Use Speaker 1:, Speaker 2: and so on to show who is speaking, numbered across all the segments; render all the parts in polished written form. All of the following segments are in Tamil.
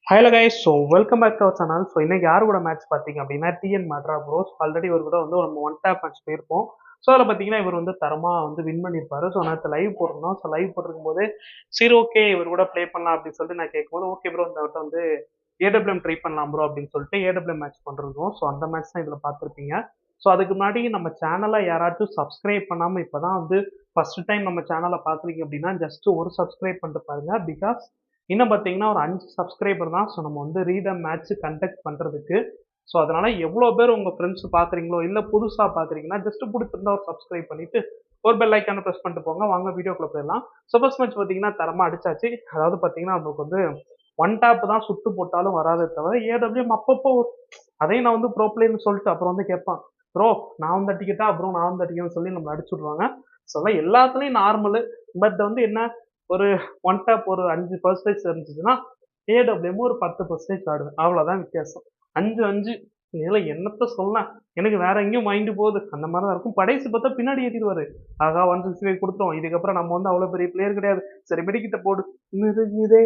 Speaker 1: Hello guys, so welcome back to our channel. So இன்னைக்கு யார் கூட மேட்ச் பார்த்தீங்க அப்படின்னா டிஎன் மேட்ரா ப்ரோஸ். ஆல்ரெடி இவர் கூட வந்து நம்ம ஒன் டேப் மேட்ச் போயிருப்போம். ஸோ அதில் பார்த்தீங்கன்னா இவர் வந்து தரமாக வந்து வின் பண்ணியிருப்பாரு. ஸோ நேற்று லைவ் போட்டிருந்தோம். ஸோ லைவ் போட்டிருக்கும் போது சரி ஓகே இவர் கூட ப்ளே பண்ணலாம் அப்படின்னு சொல்லிட்டு நான் கேட்கும்போது ஓகே ப்ரோ இந்த வட்டம் வந்து ஏடபிள்யூஎம் ட்ரை பண்ணலாம் ப்ரோ அப்படின்னு சொல்லிட்டு ஏடபிள்யூஎம் மேட்ச் பண்ணிருந்தோம். ஸோ அந்த மேட்ச் தான் இதில் பார்த்துருப்பீங்க. ஸோ அதுக்கு முன்னாடி நம்ம சேனலை யாராச்சும் சப்ஸ்கிரைப் பண்ணாமல் இப்போ தான் வந்து ஃபர்ஸ்ட் டைம் நம்ம சேனலை பார்க்குறீங்க அப்படின்னா ஜஸ்ட் ஒரு சப்ஸ்கிரைப் பண்ணிட்டு பாருங்க. பிகாஸ் இன்னும் பார்த்தீங்கன்னா ஒரு 5 சப்ஸ்கிரைபர் தான். ஸோ நம்ம வந்து ரீடம் மேட்ச் கண்டக்ட் பண்ணுறதுக்கு. ஸோ அதனால எவ்வளோ பேர் உங்கள் ஃப்ரெண்ட்ஸ் பார்க்குறீங்களோ இல்லை புதுசாக பார்க்குறீங்கன்னா ஜஸ்ட் பிடிச்சிருந்தா ஒரு சப்ஸ்கிரைப் பண்ணிட்டு ஒரு பெல் ஐக்கான ப்ரெஸ் பண்ணிட்டு போங்க. வாங்க வீடியோக்குள்ள போயிடலாம். ஸோ ஃபர்ஸ்ட் மேட்ச் பார்த்தீங்கன்னா தரமாக அடிச்சாச்சு. அதாவது பார்த்தீங்கன்னா நமக்கு வந்து ஒன் டேப் தான் சுட்டு போட்டாலும் வராதே தவிர ஏடபிள்யூஎம் அப்பப்போ அதையும் நான் வந்து ப்ரோ பிளேன்னு சொல்லிட்டு அப்புறம் வந்து கேட்பான் ப்ரோ நான் வந்து அடிக்கட்டா அப்புறம் நான் வந்து அடிக்கணும்னு சொல்லி நம்மளை அடிச்சு விடுவாங்க. ஸோ எல்லாத்துலேயும் நார்மலு. பட் வந்து என்ன ஒரு ஒன் டேப் ஒரு 5% இருந்துச்சுன்னா ஏடபிள்யூஎம் ஒரு 10% ஆடுவேன். அவ்வளோதான் வித்தியாசம். 5 இதில் என்னத்த சொல்லலாம், எனக்கு வேற எங்கேயும் மைண்டு போகுது அந்த மாதிரி தான் இருக்கும். படைசி பார்த்தா பின்னாடி ஏற்றிடுவாரு. ஆகா 165 கொடுத்துரும், இதுக்கப்புறம் நம்ம வந்து அவ்வளோ பெரிய பிளேயர் கிடையாது, சரி மெடிக்கிட்ட போடு, உருகுதே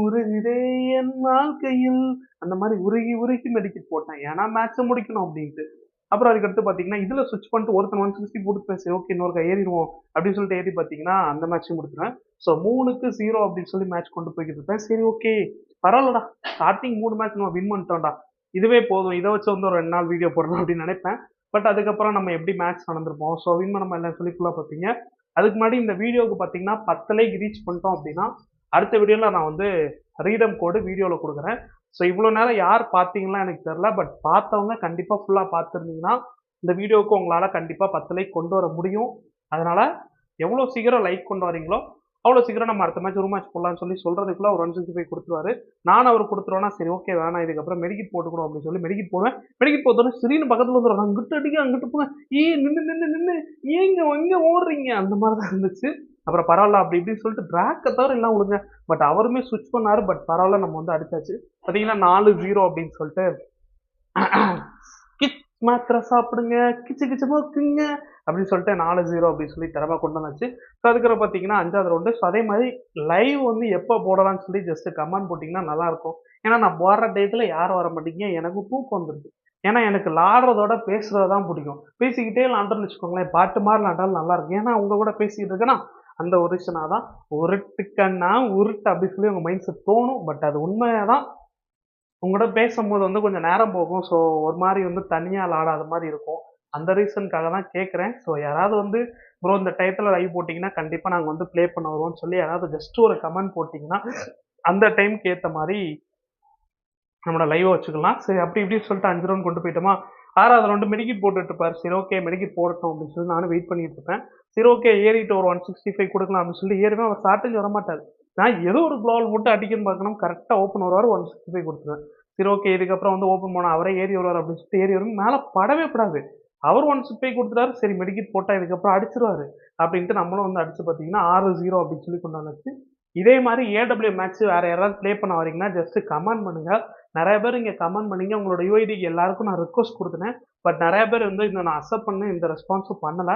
Speaker 1: உருகுதே என் வாழ்க்கையில், அந்த மாதிரி உருகி உருகி மெடிக்கிட் போட்டேன். ஏன்னா மேட்சை முடிக்கணும் அப்படின்ட்டு. அப்புறம் அதுக்கடுத்து பார்த்தீங்கன்னா இதில் சுவிச் பண்ணிட்டு ஒருத்தன் 160 போட்டு சரி ஓகே இன்னொருக்கா ஏறிடுவோம் அப்படின்னு சொல்லிட்டு ஏறி பார்த்தீங்கன்னா அந்த மேட்சையும் முடிச்சுருவேன். ஸோ 3-0 அப்படின்னு சொல்லி மேட்ச் கொண்டு போய்கிட்டு இருப்பேன். சரி ஓகே பரவாயில்லடா, ஸ்டார்டிங் 3 மேட்ச் நம்ம வின் பண்ணிட்டோம்டா, இதுவே போதும், இதை வச்சு வந்து ஒரு 2 நாள் வீடியோ போடணும் அப்படின்னு நினைப்பேன். பட் அதுக்கப்புறம் நம்ம எப்படி மேட்ச் நடந்திருப்போம், ஸோ வின் பண்ண எல்லாம் சொல்லி ஃபுல்லாக பார்ப்பீங்க. அதுக்கு முன்னாடி இந்த வீடியோவுக்கு பார்த்தீங்கன்னா 10 லைக் ரீச் பண்ணிட்டோம் அப்படின்னா அடுத்த வீடியோவில் நான் வந்து ரீடம் கோடு வீடியோவில் கொடுக்குறேன். ஸோ இவ்வளோ நேரம் யார் பார்த்தீங்களா எனக்கு தெரில, பட் பார்த்தவங்க கண்டிப்பாக ஃபுல்லாக பார்த்துருந்தீங்கன்னா இந்த வீடியோவுக்கு உங்களால் கண்டிப்பாக 10 லைக் கொண்டு வர முடியும். அதனால் எவ்வளோ சீக்கிரம் லைக் கொண்டு வரீங்களோ அவ்வளோ சீக்கிரம் நம்ம அடுத்த மேட்ச் ஒரு மேட்ச் போடலாம்னு சொல்லி சொல்கிறதுக்குள்ள ஒரு 165 கொடுத்துருவாரு. நான் அவர் கொடுத்துருவேன்னா சரி ஓகே வேணாம் இதுக்கப்புறம் மெடிக்கிட் போட்டுக்கணும் அப்படின்னு சொல்லி மெடிக்கிட் போடுவேன். மெடிக்கிட் போட்டோன்னே சிறின்னு பக்கத்தில் வந்துடும், அங்கிட்டு அடிக்க அங்கிட்டு போங்க, நின்று நின்று நின்று ஏங்க எங்கே ஓடுறீங்க அந்த மாதிரி தான் இருந்துச்சு. அப்புறம் பரவாயில்ல அப்படி இப்படின்னு சொல்லிட்டு ட்ராக்கை தவிர எல்லாம் விடுங்க. பட் அவருமே சுவிச் பண்ணாரு. பட் பரவாயில்ல நம்ம வந்து அடிச்சாச்சு. பார்த்தீங்கன்னா 4-0 அப்படின்னு சொல்லிட்டு கிச் மாத்திரை சாப்பிடுங்க கிச்சு கிச்சு போக்குங்க அப்படின்னு சொல்லிட்டு 4-0 அப்படின்னு சொல்லி தரமாக கொண்டு வந்தாச்சு. ஸோ அதுக்கப்புறம் பார்த்தீங்கன்னா 5வது ரவுண்டு. ஸோ அதே மாதிரி லைவ் வந்து எப்போ போடலாம்னு சொல்லி ஜஸ்ட் கமெண்ட் போட்டிங்கன்னா நல்லாயிருக்கும். ஏன்னா நான் போடுற டயத்தில் யாரும் வர மாட்டீங்க, எனக்கு தூக்கம் வந்துடுது. ஏன்னா எனக்கு விளாடுறதோட பேசுறது தான் பிடிக்கும். பேசிக்கிட்டே விளாண்டோன்னு வச்சுக்கோங்களேன், பாட்டு மாதிரி விளாண்டாலும் நல்லா இருக்கும். ஏன்னா உங்க கூட பேசிக்கிட்டு இருக்கேன்னா அந்த ஒரு விஷயம் தான் உருட்டுக்கண்ணா உருட்டு அப்படி சொல்லி உங்க மைண்ட் செட் தோணும். பட் அது உண்மையாக தான். உங்களோட பேசும்போது வந்து கொஞ்சம் நேரம் போகும். ஸோ ஒரு மாதிரி வந்து தனியாக விளாடாத மாதிரி இருக்கும். அந்த ரீசனுக்காக தான் கேட்குறேன். ஸோ யாராவது வந்து ப்ரோ இந்த டயத்தில் லைவ் போட்டிங்கன்னா கண்டிப்பாக நாங்கள் வந்து ப்ளே பண்ண வருவோம்னு சொல்லி யாராவது ஜஸ்ட் ஒரு கமெண்ட் போட்டிங்கன்னா அந்த டைமுக்கு ஏற்ற மாதிரி நம்மளோட லைவை வச்சுக்கலாம். சரி அப்படி இப்படின்னு சொல்லிட்டு 5 ரவுண்ட் கொண்டு போயிட்டோமா. 6வது ரவுண்டு மெடிக்கிட் போட்டுட்டு இருப்பார். சரி ஓகே மெடிக்கிட் போடட்டும் அப்படின்னு சொல்லி நானும் வெயிட் பண்ணிட்டு இருப்பேன். சரி ஓகே ஏறிட்டு ஒரு 165 கொடுக்கலாம் அப்படின்னு சொல்லி ஏறுவேன். அவர் ஷார்ட்டேஜ் வரமாட்டார். நான் ஏதோ ஒரு க்ளோவல் போட்டு அடிக்கணும்னு பார்க்கணும், கரெக்டாக ஓப்பன் வருவார், 165 கொடுத்துருவேன். சரி ஓகே இதுக்கப்புறம் வந்து ஓப்பன் போனால் அவரே ஏறி வருவார் அப்படின்னு சொல்லிட்டு ஏறி வரும். மேலே படவே படாது. அவர் 165 கொடுத்துட்டாரு. சரி மெடிக்கிட் போட்டால் இதுக்கப்புறம் அடிச்சிருவாரு அப்படின்ட்டு நம்மளும் வந்து அடிச்சு பார்த்தீங்கன்னா 6-0 அப்படின்னு சொல்லி கொண்டு வந்தாச்சு. இதே மாதிரி ஏடபிள்யூ மேட்ச் வேற யாராவது ப்ளே பண்ண வரீங்கன்னா ஜஸ்ட் கமெண்ட் பண்ணுங்க. நிறைய பேர் இங்கே கமெண்ட் பண்ணீங்க. உங்களோட யூஐடிக்கு எல்லாருக்கும் நான் ரிக்வஸ்ட் கொடுத்தேன். பட் நிறைய பேர் வந்து இந்த நான் அக்செப்ட் பண்ணி இந்த ரெஸ்பான்ஸும் பண்ணலை.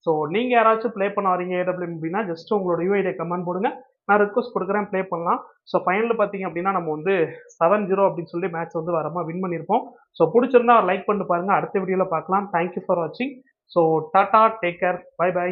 Speaker 1: ஸோ நீங்கள் யாராச்சும் ப்ளே பண்ண வரீங்க ஏடபிள்யூ அப்படின்னா ஜஸ்ட் உங்களோட யூஐடியை கமெண்ட் போடுங்க. நான் ரிக்வஸ்ட் கொடுக்குறேன், ப்ளே பண்ணலாம். ஸோ ஃபைனலில் பார்த்தீங்க அப்படின்னா நம்ம வந்து 7-0 அப்படின்னு சொல்லி மேட்ச் வந்து வரமா வின் பண்ணியிருப்போம். ஸோ பிடிச்சிருந்தா ஒரு லைக் பண்ணிட்டு பாருங்க. அடுத்த வீடியோவில் பார்க்கலாம். தேங்க்யூ ஃபார் வாட்சிங். So tata, take care, bye by.